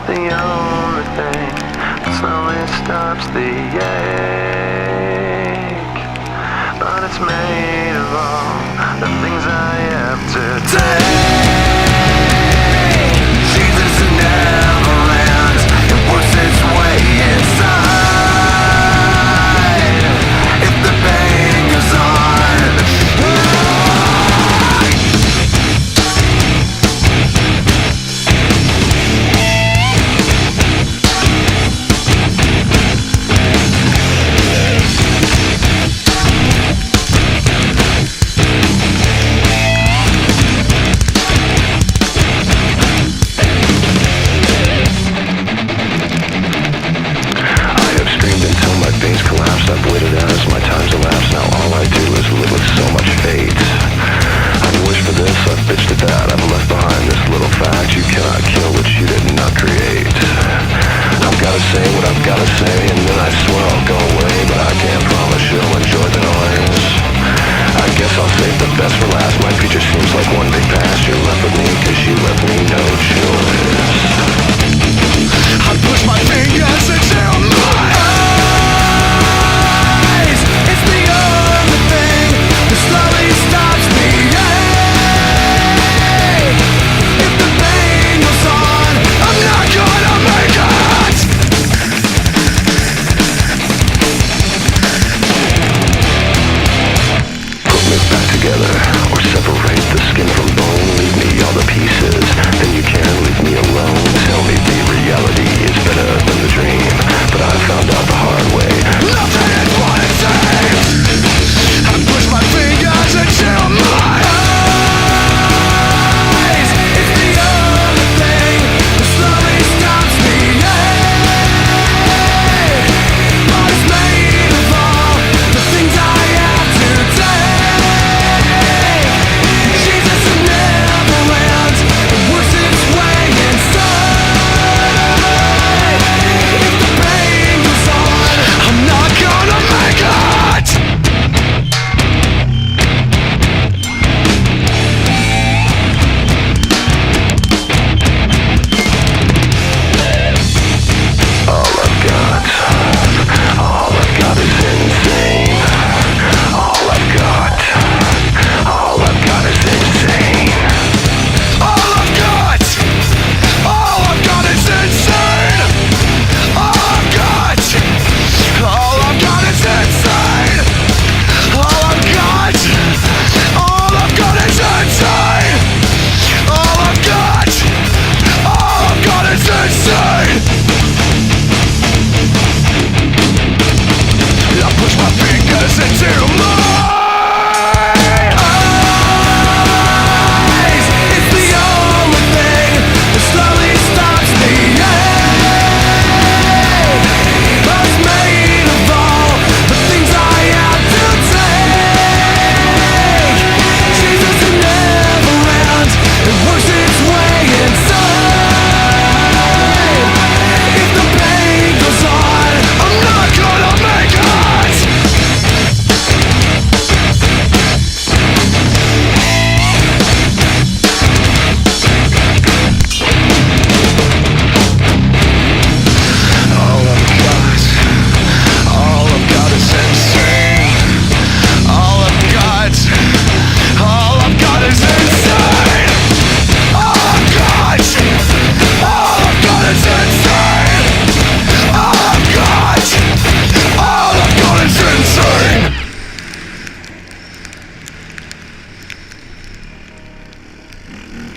the only thing that slowly stops the ache. But it's made of all the things I have to take. Jesus, it never ends. It works its way inside. If the pain goes on, I've waited as my time's elapsed. Now all I do is live with so much fate. I've wished for this, I've bitched at that. I've left behind this little fact: you cannot kill what you did not create. I've gotta say what I've gotta say, and then I swear I'll go away. But I can't promise you'll enjoy the noise. I guess I'll save the best for last. My future seems like one big past. You're left with me cause you left me no choice. I push my fingers into my eyes. It's the only thing that slowly stops me. If the pain goes on, I'm not gonna make it. Put me back together, or separate the skin from bone. Leave me all the pieces, then you can leave me alone. Tell me the reality is better than the dream, but I found out the hard way. Nothing is what it seems. I push my fingers into my eyes. It's the only thing that slowly stops me. But it's made of all the things I have to take. Jesus, it never ends. It works its way inside. If the pain goes on, I'm not gonna make it. All I've got is insane. All I've got is insane. All I've got is insane. All I've got is insane. All I've got is insane. All I've got is insane. I push my fingers into my eyes. It's the only thing that slowly stops me. But it's made of all the things I have to take. Jesus, it never ends. It works its way inside. If the pain goes on, I'm not gonna make it. All I've got is insane. All I've got is insane. All I've got is insane. All I've got is insane.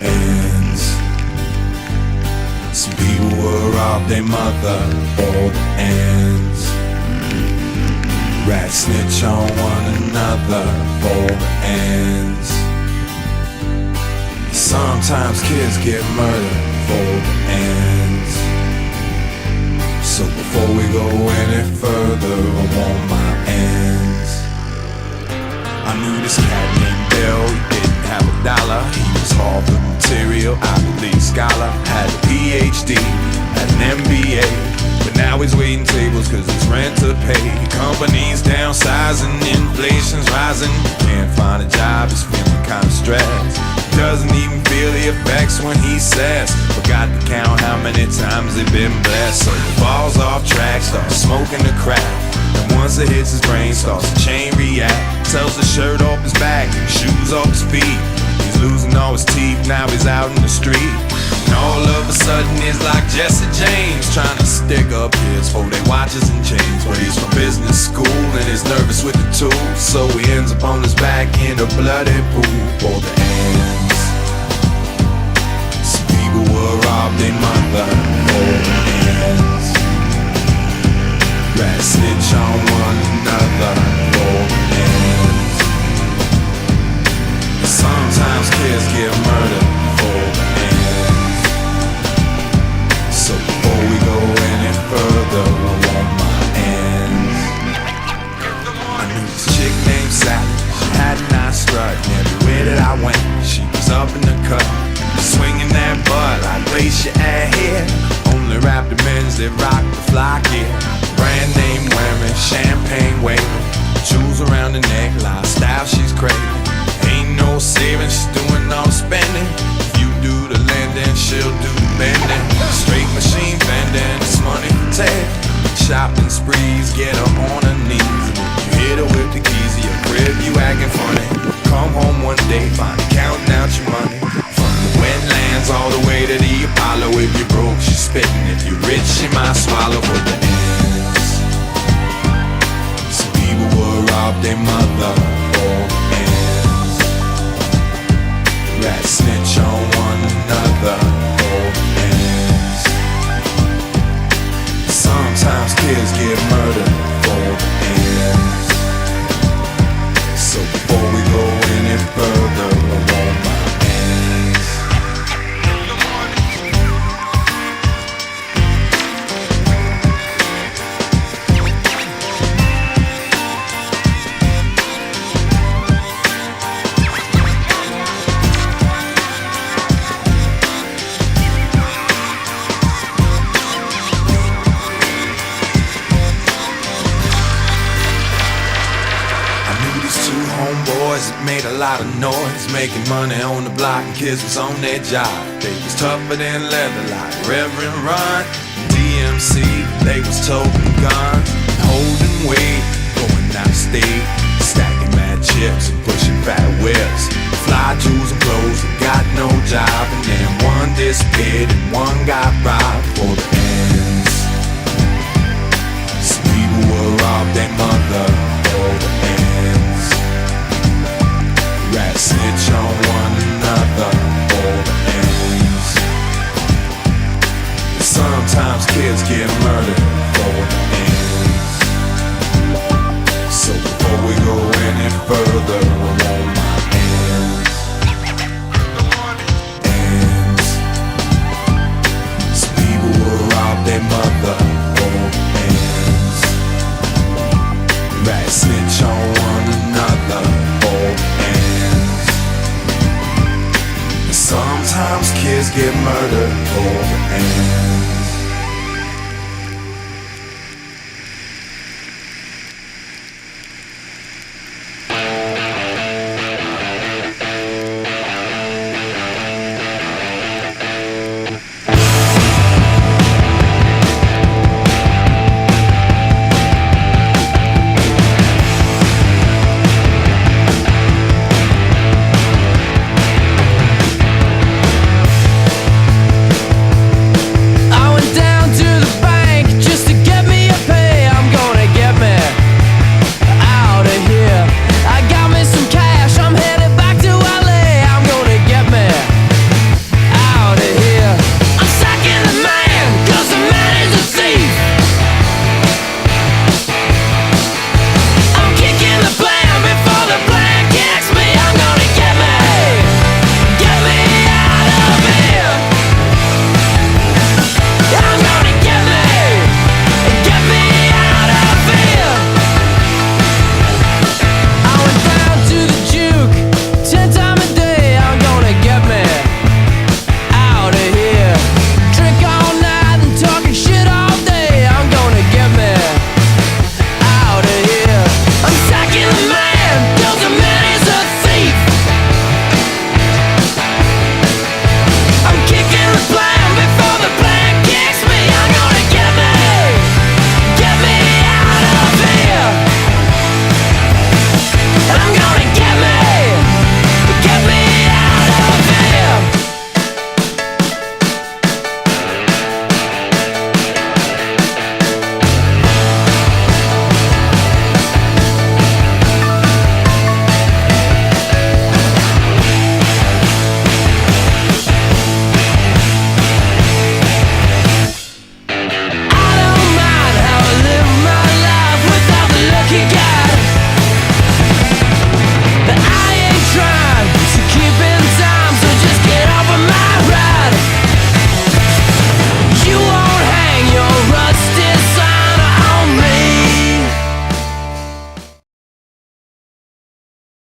Ends. Some people will rob their mother for the ends. Rats snitch on one another for the ends. Sometimes kids get murdered for the ends. So before we go any further, I want my ends. I knew this cat named Bill, he didn't have a dollar. He was Harvard material, Ivy League scholar. Had a PhD, had an MBA. But now he's waiting tables cause it's rent to pay. Companies downsizing, inflation's rising. Can't find a job, he's feeling kinda stressed. Doesn't even feel the effects when he says the forgot to count how many times they've been blessed. So he falls off track, starts smoking the crack. And once it hits his brain, starts to chain react. Tells his shirt off his back, shoes off his feet. He's losing all his teeth, now he's out in the street. And all of a sudden he's like Jesse James, trying to stick up his for their watches and chains. But he's from business school and he's nervous with the tools, so he ends up on his back in a bloody pool for the ends. Some people were robbed their mother for the ends. Rats snitch on one another for the ends. Sometimes kids get murdered for the ends. So before we go any further, I want my ends. I knew this chick named Sally. She had a nice strut, and everywhere that I went, she was up in the cut, swinging that butt like lace your hair. Only wrapped the men's that rock the fly gear. Brand name wearing, champagne waving, jewels around the neck, lifestyle she's craving. Ain't no saving, she's doing all the spending. If you do the lending, she'll do the bending. Straight machine bending, it's money for Ted. Shopping sprees, get her on her knees. And if you hit her with the keys of your crib, you acting funny. Come home one day, find her counting out your money. From the wetlands all the way to the Apollo. If you're broke, she's spitting. If you're rich, she might swallow for the ends. Some people will rob their mother for the ends. Rats snitch on one another for the ends. Sometimes kids get murdered for the ends. So before we go any further, I want my ends. Homeboys that made a lot of noise, making money on the block, and kids was on their job. They was tougher than leather, like Reverend Run, DMC. They was toting guns, holding weight, going out of state, stacking mad chips and pushing fat whips. Fly jewels and clothes that got no job, and then one disappeared and one got robbed for the ends. Some people will rob their mother for the ends. Rats snitch on one another for the ends. Sometimes kids get murdered for the ends. So before we go any further, I want my ends. Ends. Some people will rob their mother for the ends. Rats snitch on one another for the ends. Sometimes kids get murdered for the ends.